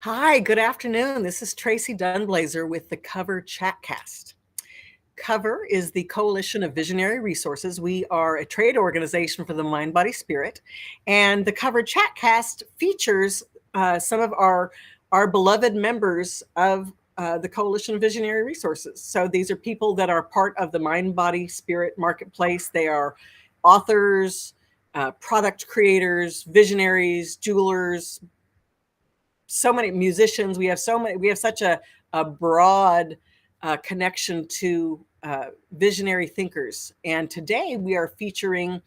Hi, good afternoon. This is Tracy Dunblazer with the Cover Chatcast. Cover is the Coalition of Visionary Resources. We are a trade organization for the mind, body, spirit. And the Cover Chatcast features some of our beloved members of the Coalition of Visionary Resources. So these are people that are part of the mind, body, spirit marketplace. They are authors, product creators, visionaries, jewelers, so many musicians. We have such a broad connection to visionary thinkers. And today we are featuring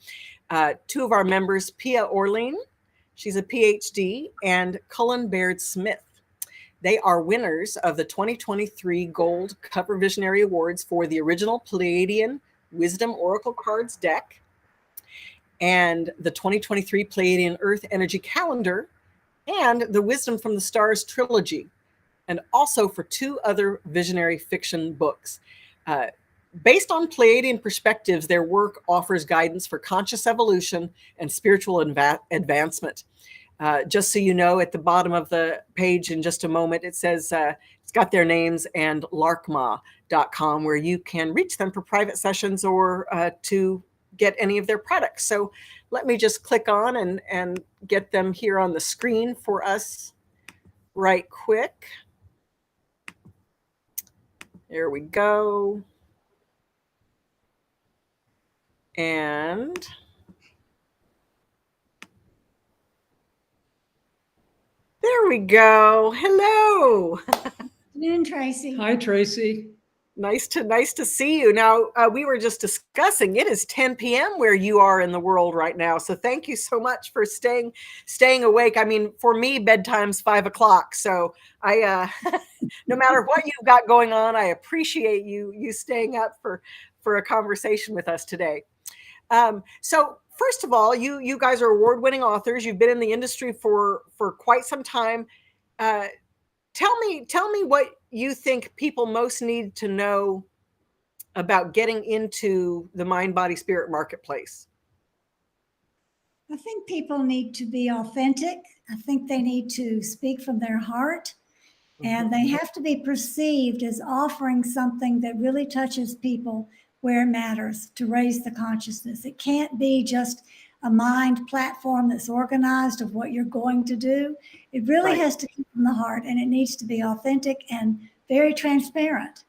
two of our members, Pia Orlean, she's a PhD, and Cullen Baird Smith. They are winners of the 2023 Gold Cover Visionary Awards for the original Pleiadian Wisdom Oracle Cards deck and the 2023 Pleiadian Earth Energy Calendar and the Wisdom from the Stars trilogy, and also for two other visionary fiction books. Based on Pleiadian perspectives, their work offers guidance for conscious evolution and spiritual advancement. Just so you know, at the bottom of the page in just a moment, it says it's got their names and larkma.com, where you can reach them for private sessions or to get any of their products. So let me just click on and get them here on the screen for us right quick. There we go. And there we go. Hello. Good afternoon, Tracy. Hi, Tracy. Nice to see you. Now, we were just discussing it is 10 p.m. where you are in the world right now. So thank you so much for staying awake. I mean, for me, bedtime's 5 o'clock. So I, no matter what you've got going on, I appreciate you staying up for a conversation with us today. So first of all, you guys are award-winning authors. You've been in the industry for quite some time. Tell me what you think people most need to know about getting into the mind, body, spirit marketplace. I think people need to be authentic. I think they need to speak from their heart, and they have to be perceived as offering something that really touches people where it matters to raise the consciousness. It can't be just a mind platform that's organized of what you're going to do. It really has to come from the heart, and it needs to be authentic and very transparent.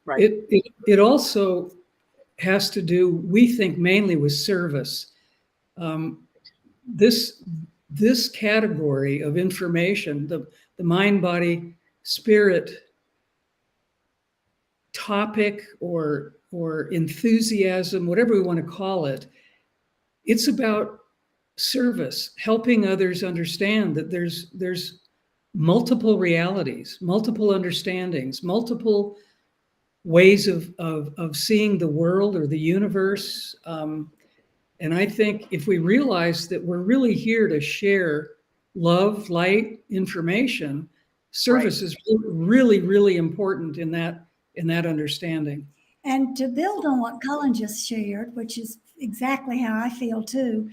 Right. It also has to do, we think, mainly with service. This category of information, the mind, body, spirit topic or enthusiasm, whatever we want to call it, it's about service, helping others understand that there's multiple realities, multiple understandings, multiple ways of seeing the world or the universe. And I think if we realize that we're really here to share love, light, information, service is really, really important in that understanding. And to build on what Cullen just shared, which is exactly how I feel too,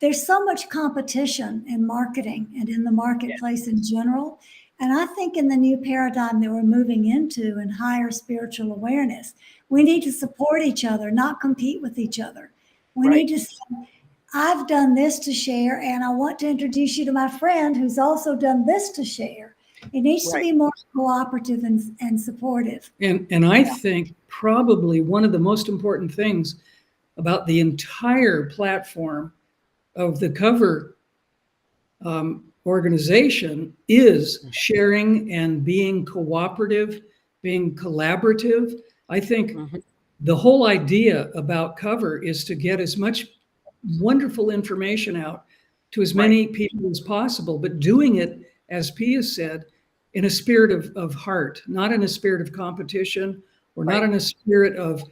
there's so much competition in marketing and in the marketplace in general. And I think in the new paradigm that we're moving into and higher spiritual awareness, we need to support each other, not compete with each other. We need to say, I've done this to share, and I want to introduce you to my friend who's also done this to share. It needs to be more cooperative and supportive. And I think probably one of the most important things about the entire platform of the Cover organization is sharing and being cooperative, being collaborative. I think the whole idea about Cover is to get as much wonderful information out to as many people as possible, but doing it, as Pia said, in a spirit of heart, not in a spirit of competition or not in a spirit of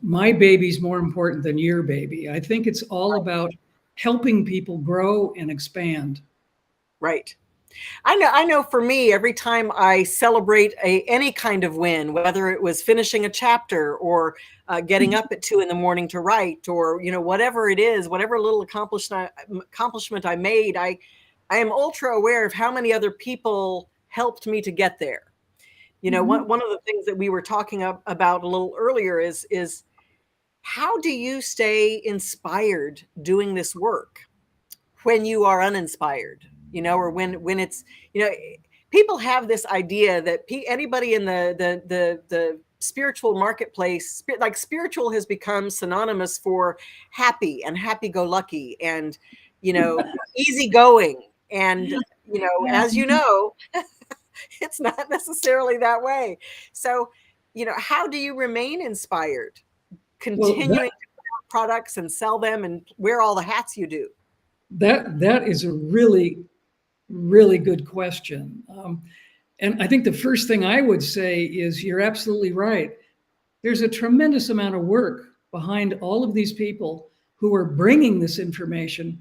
my baby's more important than your baby. I think it's all about helping people grow and expand. Right. I know for me, every time I celebrate any kind of win, whether it was finishing a chapter or getting up at 2 a.m. to write, or, whatever it is, whatever little accomplishment I made, I I am ultra aware of how many other people helped me to get there. You know, one of the things that we were talking about a little earlier is how do you stay inspired doing this work when you are uninspired, you know, or when it's, you know, people have this idea that anybody in the spiritual marketplace, like spiritual has become synonymous for happy and happy-go-lucky and, you know, easygoing. And, you know, as you know, it's not necessarily that way. So, you know, how do you remain inspired? Continuing to put out products and sell them and wear all the hats you do? That is a really, really good question. And I think the first thing I would say is you're absolutely right. There's a tremendous amount of work behind all of these people who are bringing this information,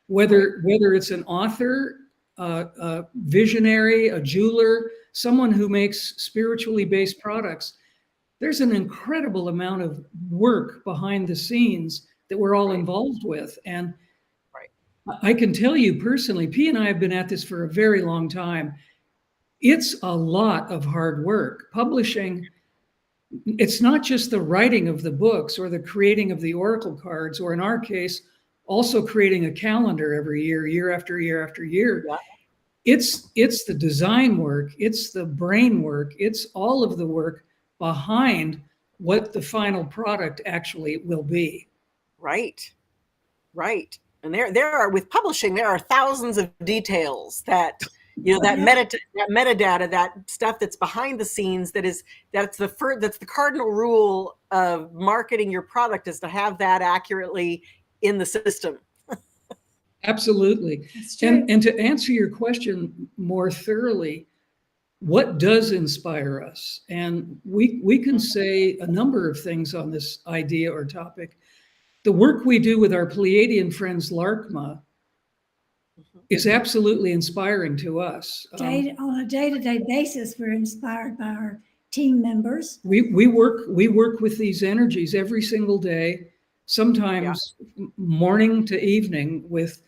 whether it's an author, a visionary, a jeweler, someone who makes spiritually based products. There's an incredible amount of work behind the scenes that we're all involved with. And I can tell you personally, P and I have been at this for a very long time. It's a lot of hard work. Publishing, it's not just the writing of the books or the creating of the Oracle cards, or in our case, also creating a calendar every year, year after year after year. Yeah. It's the design work, it's the brain work, it's all of the work behind what the final product actually will be. Right. And there are, with publishing, there are thousands of details that, you know, that metadata, that stuff that's behind the scenes, that's the cardinal rule of marketing your product, is to have that accurately in the system. Absolutely. And to answer your question more thoroughly, what does inspire us? And we can say a number of things on this idea or topic. The work we do with our Pleiadian friends, LARCMA, is absolutely inspiring to us. On a day-to-day basis, we're inspired by our team members. We work with these energies every single day, sometimes morning to evening, with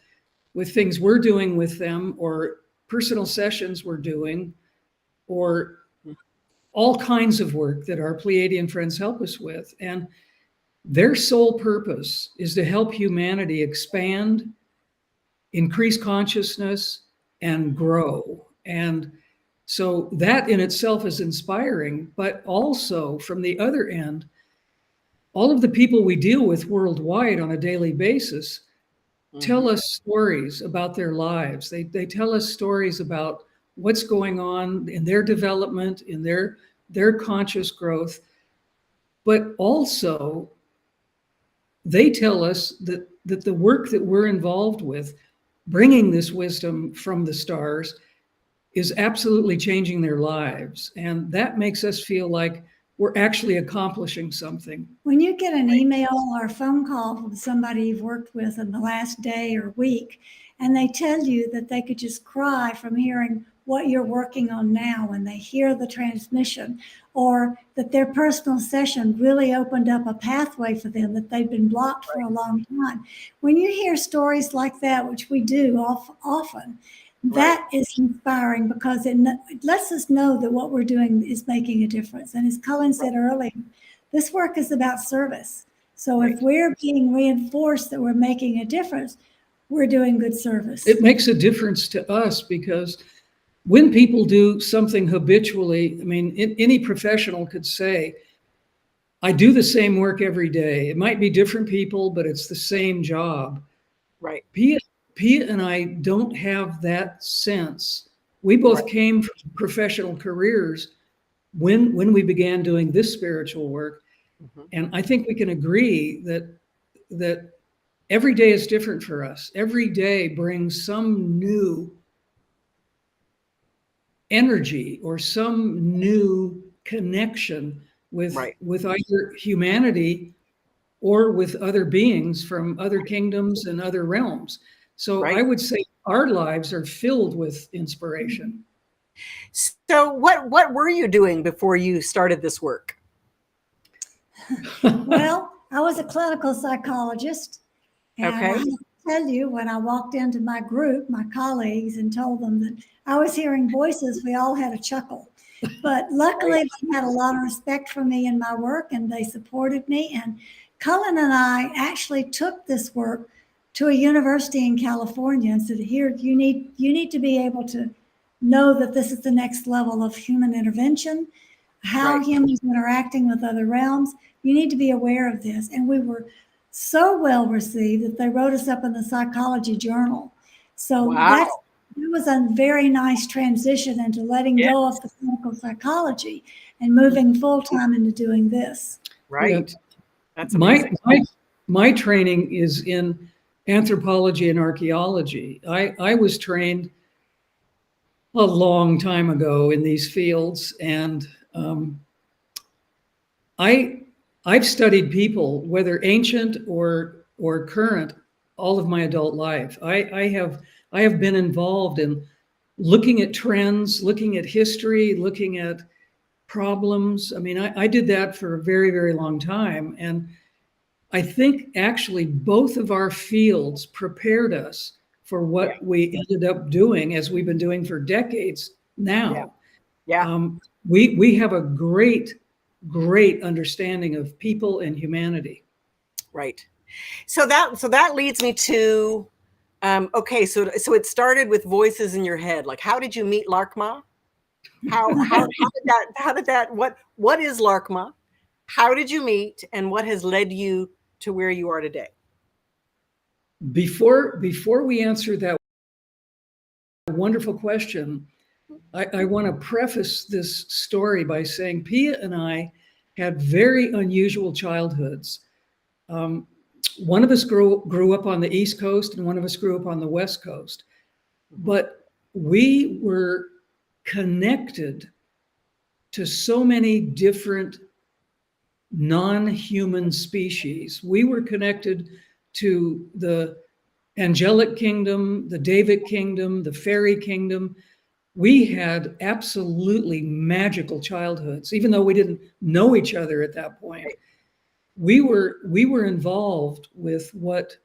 things we're doing with them, or personal sessions we're doing, or all kinds of work that our Pleiadian friends help us with. And their sole purpose is to help humanity expand, increase consciousness, and grow. And so that in itself is inspiring, but also from the other end, all of the people we deal with worldwide on a daily basis tell us stories about their lives. They tell us stories about what's going on in their development, in their conscious growth, but also they tell us that the work that we're involved with, bringing this wisdom from the stars, is absolutely changing their lives. And that makes us feel like we're actually accomplishing something. When you get an email or a phone call from somebody you've worked with in the last day or week, and they tell you that they could just cry from hearing what you're working on now, when they hear the transmission, or that their personal session really opened up a pathway for them that they've been blocked for a long time. When you hear stories like that, which we do often, that is inspiring, because it lets us know that what we're doing is making a difference. And as Cullen said earlier, this work is about service. So if we're being reinforced that we're making a difference, we're doing good service. It makes a difference to us, because when people do something habitually, I mean, any professional could say, I do the same work every day. It might be different people, but it's the same job. Right. Pia and I don't have that sense. We both came from professional careers when we began doing this spiritual work. And I think we can agree that every day is different for us. Every day brings some new energy or some new connection with either humanity or with other beings from other kingdoms and other realms. So I would say our lives are filled with inspiration. So what were you doing before you started this work? Well, I was a clinical psychologist. And I tell you, when I walked into my group, my colleagues, and told them that I was hearing voices, we all had a chuckle. But luckily, they had a lot of respect for me and my work, and they supported me. And Cullen and I actually took this work to a university in California and said, "Here, you need to be able to know that this is the next level of human intervention, how humans are interacting with other realms. You need to be aware of this." And we were so well received that they wrote us up in the Psychology Journal. So it was a very nice transition into letting go of the clinical psychology and moving full time into doing this. Right. That's amazing. My training is in anthropology and archaeology. I was trained a long time ago in these fields, and I've studied people, whether ancient or current, all of my adult life. I have been involved in looking at trends, looking at history, looking at problems. I mean, I did that for a very, very long time. And I think actually both of our fields prepared us for what we ended up doing, as we've been doing for decades now. We have a great understanding of people and humanity. Right. So that leads me to, okay, so it started with voices in your head. Like, how did you meet Larkma? How did that, what is Larkma? How did you meet, and what has led you to where you are today? Before we answer that wonderful question, I want to preface this story by saying Pia and I had very unusual childhoods. One of us grew up on the East Coast, and one of us grew up on the West Coast. But we were connected to so many different non-human species. We were connected to the angelic kingdom, the Daevic kingdom, the fairy kingdom. We had absolutely magical childhoods, even though we didn't know each other at that point. We were involved with what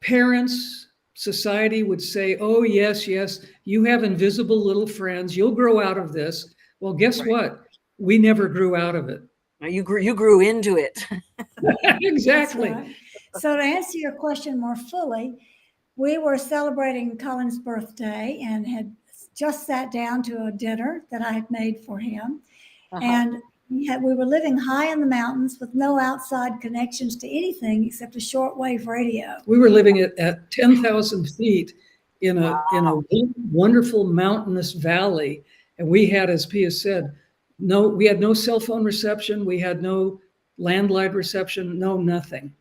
parents, society would say, "Oh, yes, you have invisible little friends. You'll grow out of this." Well, guess what? We never grew out of it. You grew into it. Exactly. Right. So to answer your question more fully, we were celebrating Cullen's birthday and had just sat down to a dinner that I had made for him. And we were living high in the mountains with no outside connections to anything except a shortwave radio. We were living at 10,000 feet in a wonderful mountainous valley. And we had, as Pia said, we had no cell phone reception. We had no landline reception, nothing.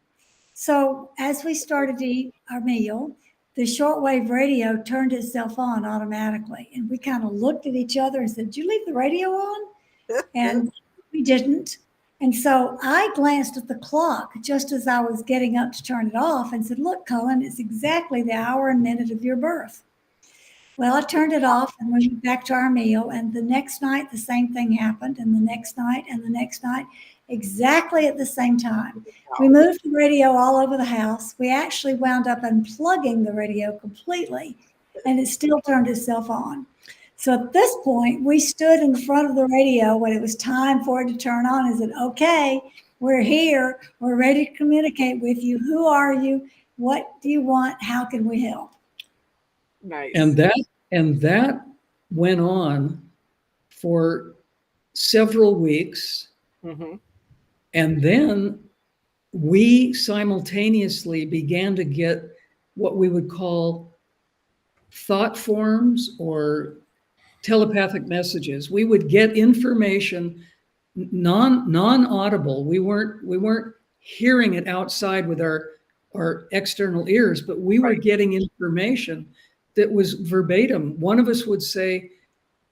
So as we started to eat our meal, the shortwave radio turned itself on automatically. And we kind of looked at each other and said, "Did you leave the radio on?" And we didn't. And so I glanced at the clock just as I was getting up to turn it off and said, "Look, Cullen, it's exactly the hour and minute of your birth." Well, I turned it off and we went back to our meal. And the next night, the same thing happened. And the next night and the next night, exactly at the same time. We moved the radio all over the house. We actually wound up unplugging the radio completely, and it still turned itself on. So at this point, we stood in front of the radio when it was time for it to turn on and said, "Okay, we're here. We're ready to communicate with you. Who are you? What do you want? How can we help?" Nice. And that went on for several weeks. And then we simultaneously began to get what we would call thought forms or telepathic messages. We would get information non-audible. We weren't hearing it outside with our external ears, but we were getting information that was verbatim. One of us would say,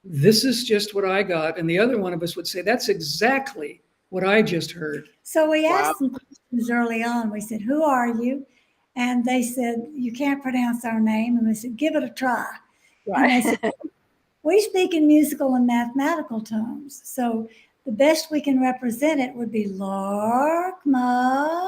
"This is just what I got," and the other one of us would say, "That's exactly what I just heard." So we asked them questions early on. We said, "Who are you?" And they said, "You can't pronounce our name." And we said, "Give it a try." And they said, "We speak in musical and mathematical tones. So the best we can represent it would be Larkma."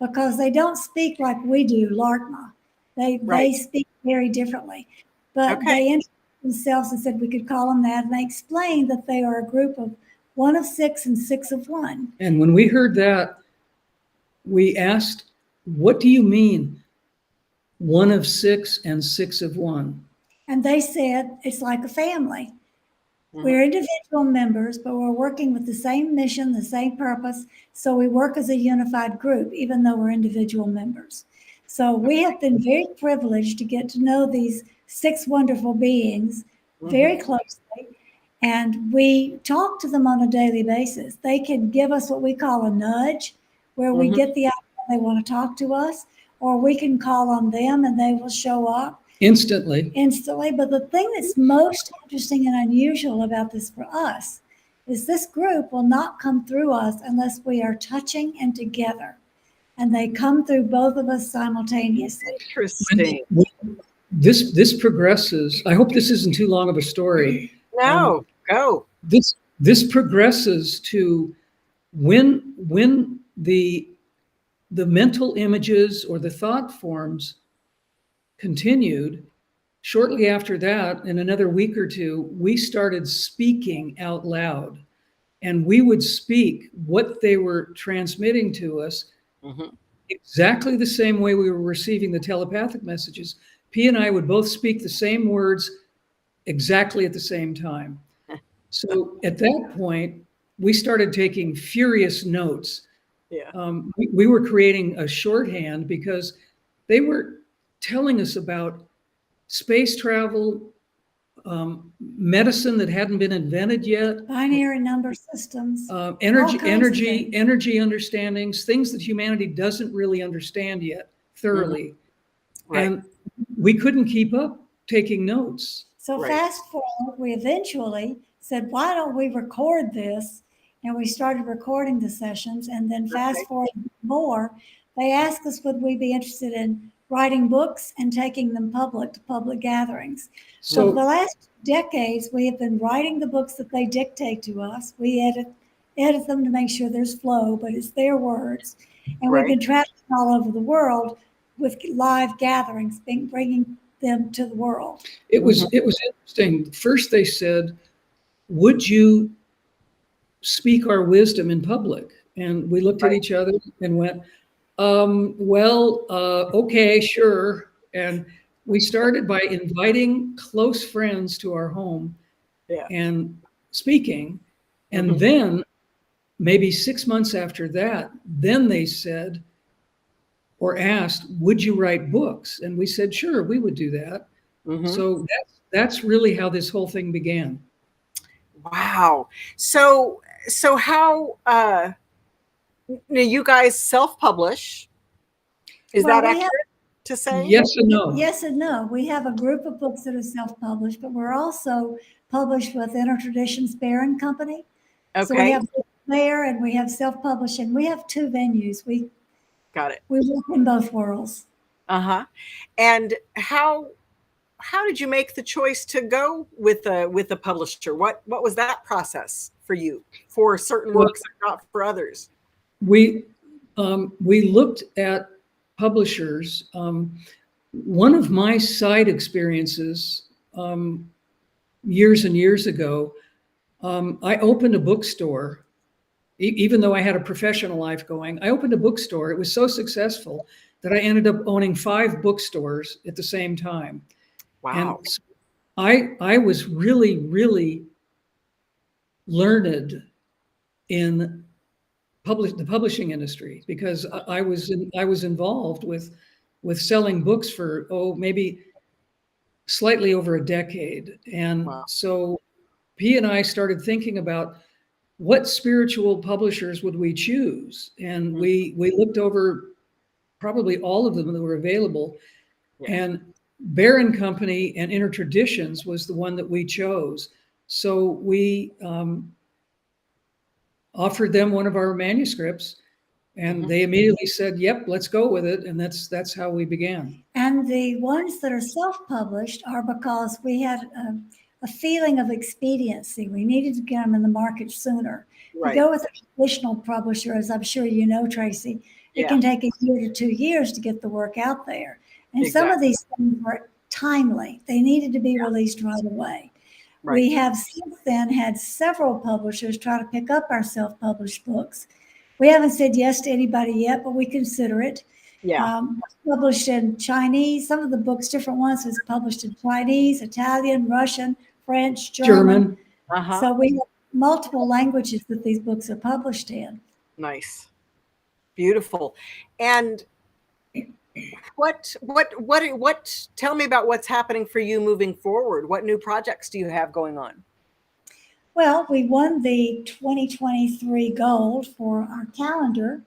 because they don't speak like we do, LARCMA. They Right. speak very differently. But Okay. they introduced themselves and said we could call them that. And they explained that they are a group of 1 of 6 and 6 of 1. And when we heard that, we asked, what do you mean 1 of 6 and 6 of 1? And they said it's like a family. Mhm. We're individual members, but we're working with the same mission, the same purpose. So we work as a unified group, even though we're individual members. So we have been very privileged to get to know these 6 wonderful beings very closely. And we talk to them on a daily basis. They can give us what we call a nudge, where we get the idea they want to talk to us, or we can call on them and they will show up Instantly. But the thing that's most interesting and unusual about this for us is this group will not come through us unless we are touching and together. And they come through both of us simultaneously. Interesting. This progresses. I hope this isn't too long of a story. No, go. This progresses to when the mental images or the thought forms continued. Shortly after that, in another week or two, we started speaking out loud, and we would speak what they were transmitting to us exactly the same way we were receiving the telepathic messages. P and I would both speak the same words exactly at the same time. So at that point, we started taking furious notes. Yeah. We were creating a shorthand because they were telling us about space travel, medicine that hadn't been invented yet, Binary number systems. energy understandings, things that humanity doesn't really understand yet thoroughly. Right. And we couldn't keep up taking notes. So Right. fast forward, we eventually said, why don't we record this? And we started recording the sessions. And then fast forward more, they asked us, would we be interested in writing books and taking them public to public gatherings? So for the last decades, we have been writing the books that they dictate to us. We edit them to make sure there's flow, but it's their words. And we've been traveling all over the world with live gatherings, bringing them to the world. It was interesting. First they said, would you speak our wisdom in public? And we looked at each other and went, okay, sure. And we started by inviting close friends to our home and speaking. And then maybe 6 months after that, then they said or asked, would you write books? And we said, sure, we would do that. So that's really how this whole thing began. Wow. So how, now you guys self-publish? Is that accurate to say? Yes and no. Yes and no. We have a group of books that are self-published, but we're also published with Intertraditions Barron Company. Okay. So we have there and we have self-publishing. We have 2 venues. Got it. We work in both worlds. And how did you make the choice to go with a publisher? What was that process for you, for certain works and not for others? We looked at publishers. One of my side experiences years and years ago, I opened a bookstore. Even though I had a professional life going, I opened a bookstore. It was so successful that I ended up owning 5 bookstores at the same time. Wow. And so I was really, really learned in the publishing industry because I was involved with selling books for maybe slightly over a decade. And so P and I started thinking about what spiritual publishers would we choose? And we looked over probably all of them that were available. And Barron Company and Intertraditions was the one that we chose. So we offered them one of our manuscripts, and they immediately said, "Yep, let's go with it." And that's how we began. And the ones that are self-published are because we had a feeling of expediency. We needed to get them in the market sooner. Right. To go with a traditional publisher, as I'm sure you know, Tracy, It can take a year to 2 years to get the work out there. And some of Exactly. these things were timely. They needed to be released right away. Right. We have since then had several publishers try to pick up our self-published books. We haven't said yes to anybody yet, but we consider it. Yeah. Published in Chinese. Some of the books, different ones, was published in Chinese, Italian, Russian, French, German. German. So we have multiple languages that these books are published in. Nice. Beautiful. And what tell me about what's happening for you moving forward. What new projects do you have going on? Well, we won the 2023 gold for our calendar.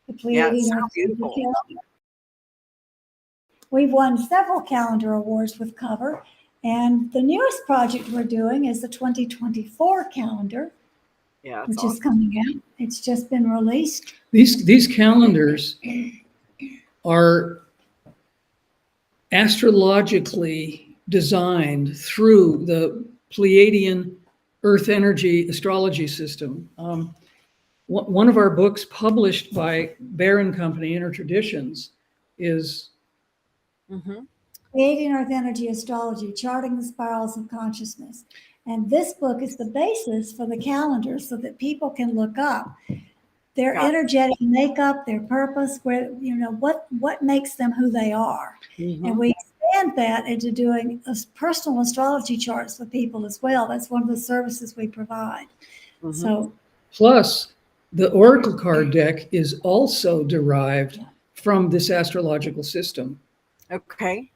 The Yeah, Pleiadian it's so Earth beautiful. calendar. We've won several calendar awards with Cover. And the newest project we're doing is the 2024 calendar, Yeah, that's which awesome. is coming out. It's just been released. These calendars are astrologically designed through the Pleiadian Earth energy astrology system. One of our books published by Barron Company, Inner Traditions, is Pleiadian Earth Energy Astrology, Charting the Spirals of Consciousness. And this book is the basis for the calendar so that people can look up their energetic makeup, their purpose, where, what makes them who they are. And we expand that into doing personal astrology charts for people as well. That's one of the services we provide. So, plus the Oracle card deck is also derived from this astrological system. Okay.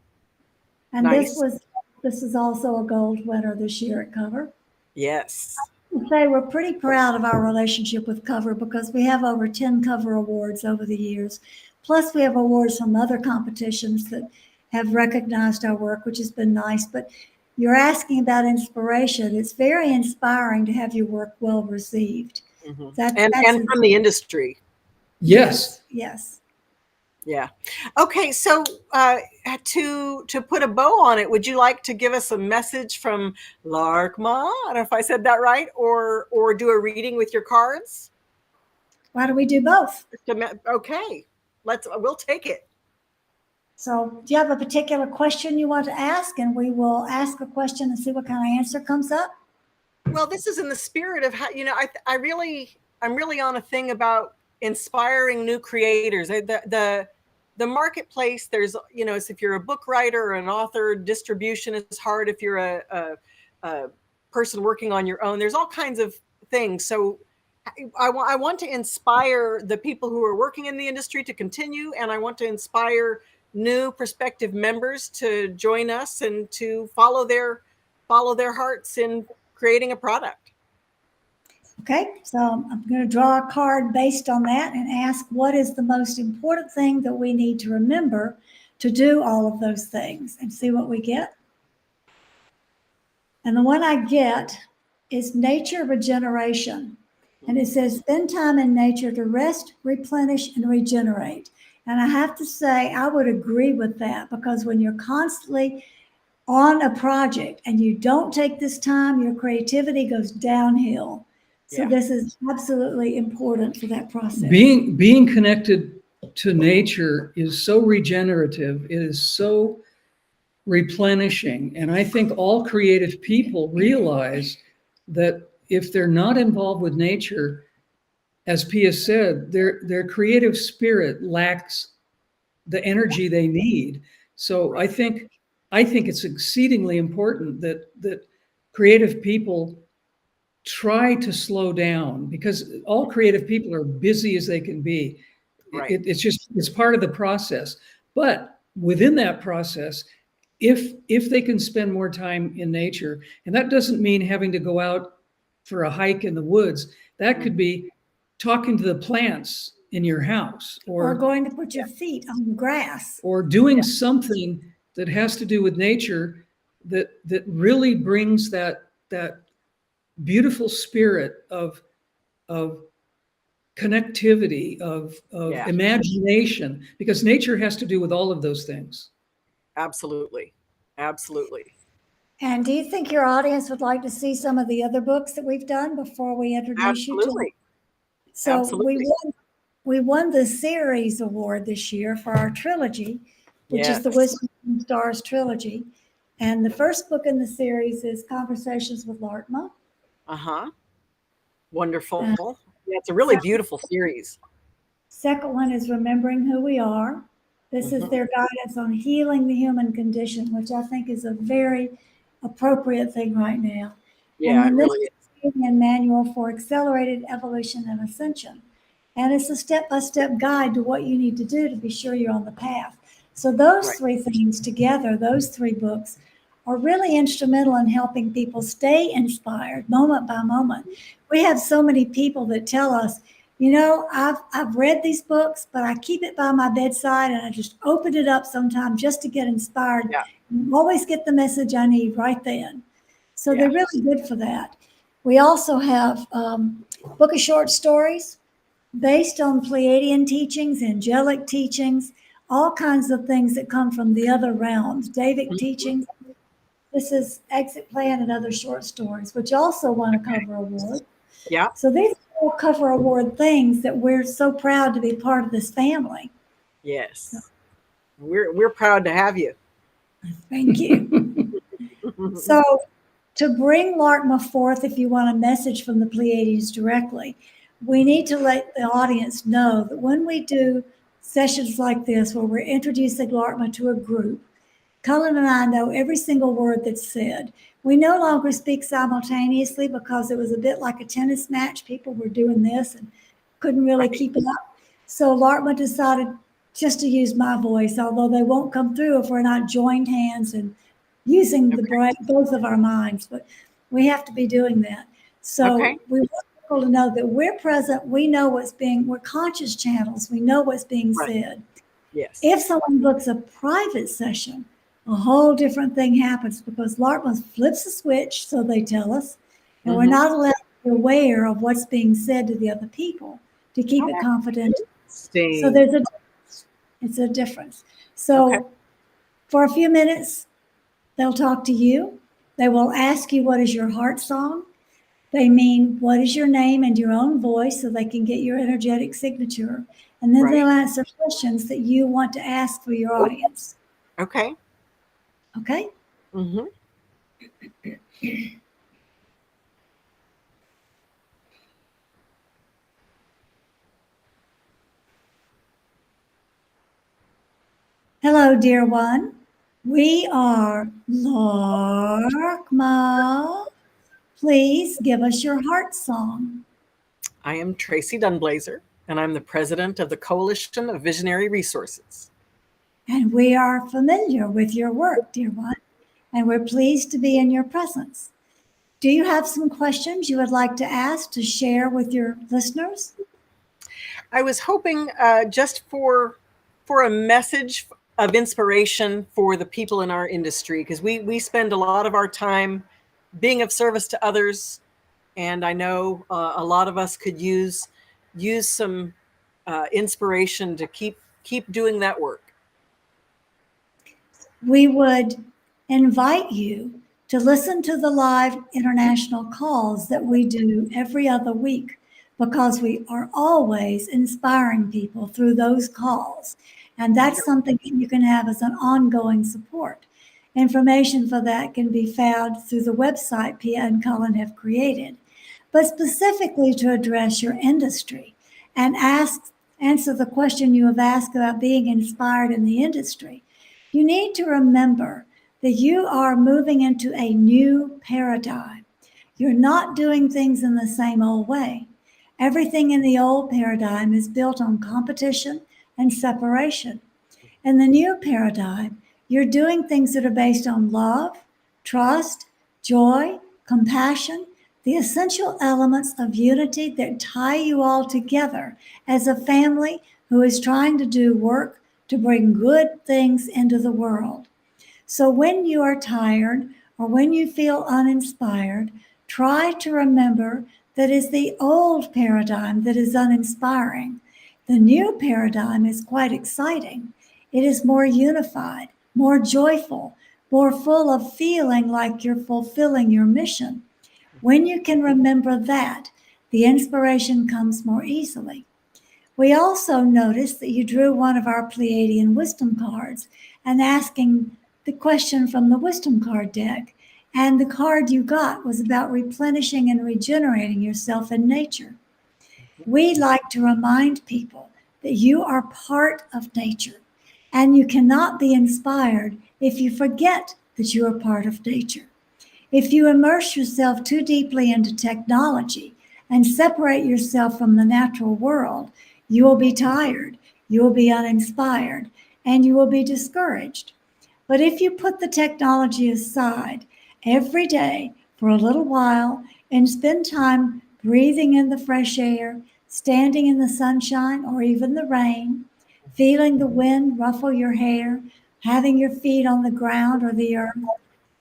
and Nice. this is also a gold winner this year at Cover. Yes. I say we're pretty proud of our relationship with Cover because we have over 10 Cover awards over the years. Plus, we have awards from other competitions that have recognized our work, which has been nice. But you're asking about inspiration. It's very inspiring to have your work well received. And from the industry. Yes. Yes. Yeah. Okay. So to put a bow on it, would you like to give us a message from Larkma? I don't know if I said that right, or do a reading with your cards? Why don't we do both? Okay. We'll take it. So do you have a particular question you want to ask? And we will ask a question and see what kind of answer comes up. Well, this is in the spirit of how, I'm really on a thing about inspiring new creators. The marketplace, there's, if you're a book writer or an author, distribution is hard. If you're a person working on your own, there's all kinds of things. So I want to inspire the people who are working in the industry to continue, and I want to inspire new prospective members to join us and to follow their hearts in creating a product. Okay, so I'm going to draw a card based on that and ask what is the most important thing that we need to remember to do all of those things, and see what we get. And the one I get is nature regeneration. And it says, spend time in nature to rest, replenish, and regenerate. And I have to say, I would agree with that, because when you're constantly on a project and you don't take this time, your creativity goes downhill. So this is absolutely important for that process. Being connected to nature is so regenerative. It is so replenishing. And I think all creative people realize that if they're not involved with nature, as Pia said, their creative spirit lacks the energy they need. So I think it's exceedingly important that creative people try to slow down, because all creative people are busy as they can be. Right. It's part of the process. But within that process, if they can spend more time in nature, and that doesn't mean having to go out for a hike in the woods, that could be talking to the plants in your house, or going to put your feet on the grass, or doing something that has to do with nature that really brings that beautiful spirit of connectivity, of imagination, because nature has to do with all of those things. Absolutely. And do you think your audience would like to see some of the other books that we've done before we introduce you to them? So Absolutely. we won the series award this year for our trilogy, which is the Yes. Wisdom from Stars trilogy. And the first book in the series is Conversations with Larkma. Uh-huh. Wonderful. Uh, Yeah, it's a really beautiful series. Second one is Remembering Who We Are. This is Mhm. their guidance on healing the human condition, which I think is a very appropriate thing right now. Yeah, it And then this really is is. a manual for accelerated evolution and ascension. And it's a step-by-step guide to what you need to do to be sure you're on the path. So those Right. three things together, those three books, are really instrumental in helping people stay inspired moment by moment. We have so many people that tell us, you know, I've read these books, but I keep it by my bedside and I just open it up sometime just to get inspired. Yeah. And always get the message I need right then. So Yeah. they're really good for that. We also have book of short stories based on Pleiadian teachings, angelic teachings, all kinds of things that come from the other realms, Davic Mhm. teachings. This is Exit Plan and other short stories, which also won a cover award. Yeah. So these are all cover award things that we're so proud to be part of this family. Yes. We're proud to have you. Thank you. So to bring Larkma forth, if you want a message from the Pleiades directly, we need to let the audience know that when we do sessions like this, where we're introducing Larkma to a group, Cullen and I know every single word that's said. We no longer speak simultaneously because it was a bit like a tennis match. People were doing this and couldn't really Right. keep it up. So Larkma decided just to use my voice, although they won't come through if we're not joined hands and using the Okay. both of our minds. But we have to be doing that. So Okay. we want people to know that we're present. We know we're conscious channels. We know what's being Right. said. Yes. If someone books a private session, a whole different thing happens because Larkma flips a switch, so they tell us, and we're Mhm. not allowed to be aware of what's being said to the other people to keep it confidential. So Interesting. there's it's a difference. So Okay. for a few minutes, they'll talk to you. They will ask you, what is your heart song? They mean, what is your name and your own voice, so they can get your energetic signature. And then Right. they'll answer questions that you want to ask for your audience. Okay. Okay? Mhm. Hello, dear one. We are Larkma. Please give us your heart song. I am Tracy Dunblazer, and I'm the president of the Coalition of Visionary Resources. And we are familiar with your work, dear one, and we're pleased to be in your presence. Do you have some questions you would like to ask to share with your listeners? I was hoping just for a message of inspiration for the people in our industry, because we spend a lot of our time being of service to others, and I know a lot of us could use some inspiration to keep doing that work. We would invite you to listen to the live international calls that we do every other week, because we are always inspiring people through those calls. And that's something that you can have as an ongoing support. Information for that can be found through the website Pia and Cullen have created. But specifically to address your industry and answer the question you have asked about being inspired in the industry, you need to remember that you are moving into a new paradigm. You're not doing things in the same old way. Everything in the old paradigm is built on competition and separation. In the new paradigm, you're doing things that are based on love, trust, joy, compassion, the essential elements of unity that tie you all together as a family who is trying to do work to bring good things into the world. So when you are tired or when you feel uninspired, try to remember that it's the old paradigm that is uninspiring. The new paradigm is quite exciting. It is more unified, more joyful, more full of feeling like you're fulfilling your mission. When you can remember that, the inspiration comes more easily. We also noticed that you drew one of our Pleiadian wisdom cards and asking the question from the wisdom card deck. And the card you got was about replenishing and regenerating yourself in nature. We like to remind people that you are part of nature, and you cannot be inspired if you forget that you are part of nature. If you immerse yourself too deeply into technology and separate yourself from the natural world, you will be tired, you will be uninspired, and you will be discouraged. But if you put the technology aside every day for a little while and spend time breathing in the fresh air, standing in the sunshine or even the rain, feeling the wind ruffle your hair, having your feet on the ground or the earth,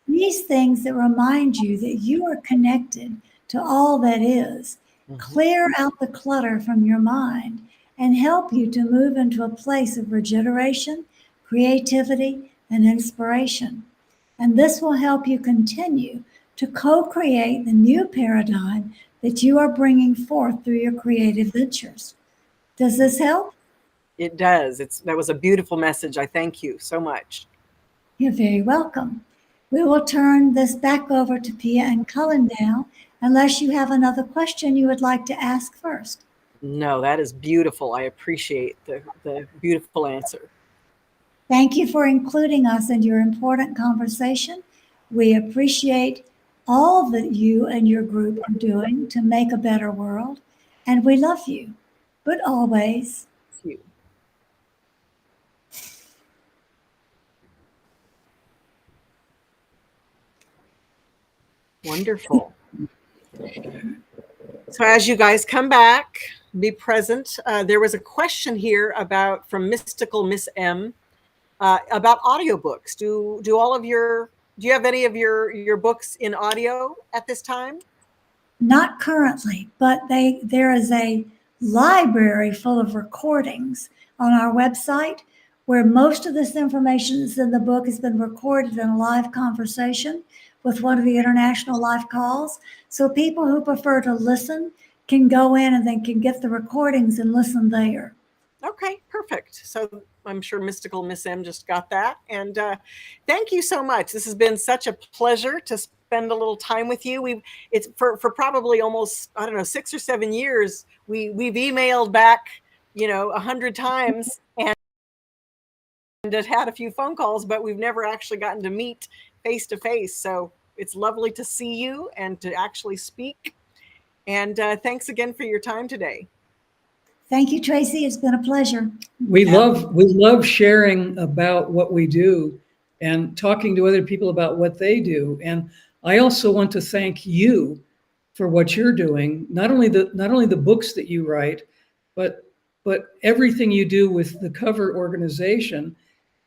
these things that remind you that you are connected to all that is, clear out the clutter from your mind and help you to move into a place of regeneration, creativity, and inspiration. And this will help you continue to co-create the new paradigm that you are bringing forth through your creative ventures. Does this help? It does. That was a beautiful message. I thank you so much. You're very welcome. We will turn this back over to Pia and Cullen now, unless you have another question you would like to ask first. No, that is beautiful. I appreciate the beautiful answer. Thank you for including us in your important conversation. We appreciate all that you and your group are doing to make a better world, and we love you, but always. Thank you. Wonderful. So as you guys come back, be present. There was a question here from Mystical Miss M about audiobooks. Do you have any of your books in audio at this time? Not currently, but there is a library full of recordings on our website where most of this information that's in the book has been recorded in a live conversation with one of the international live calls. So people who prefer to listen can go in and they can get the recordings and listen there. Okay, perfect. So I'm sure Mystical Miss M just got that. And thank you so much. This has been such a pleasure to spend a little time with you. It's for probably almost, 6 or 7 years, we've emailed back, 100 times and had a few phone calls, but we've never actually gotten to meet face to face. So it's lovely to see you and to actually speak. And thanks again for your time today. Thank you, Tracy. It's been a pleasure. We love sharing about what we do and talking to other people about what they do. And I also want to thank you for what you're doing. Not only the books that you write, but everything you do with the Cover organization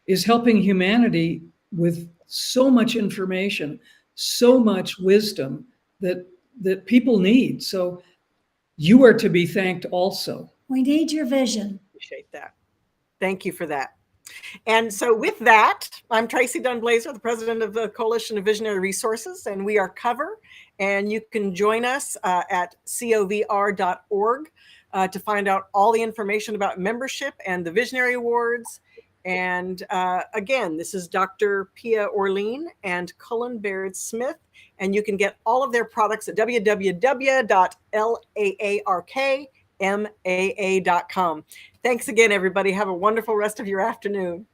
is helping humanity with so much information, so much wisdom that people need. So you are to be thanked also. We need your vision. Appreciate that. Thank you for that. And so with that, I'm Tracy Dunn-Blazer, the president of the Coalition of Visionary Resources, and we are Cover. And you can join us at covr.org to find out all the information about membership and the Visionary Awards. And again, this is Dr. Pia Orlean and Cullen Baird Smith, and you can get all of their products at www.laarkmaa.com. Thanks again, everybody. Have a wonderful rest of your afternoon.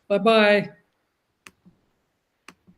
Bye-bye.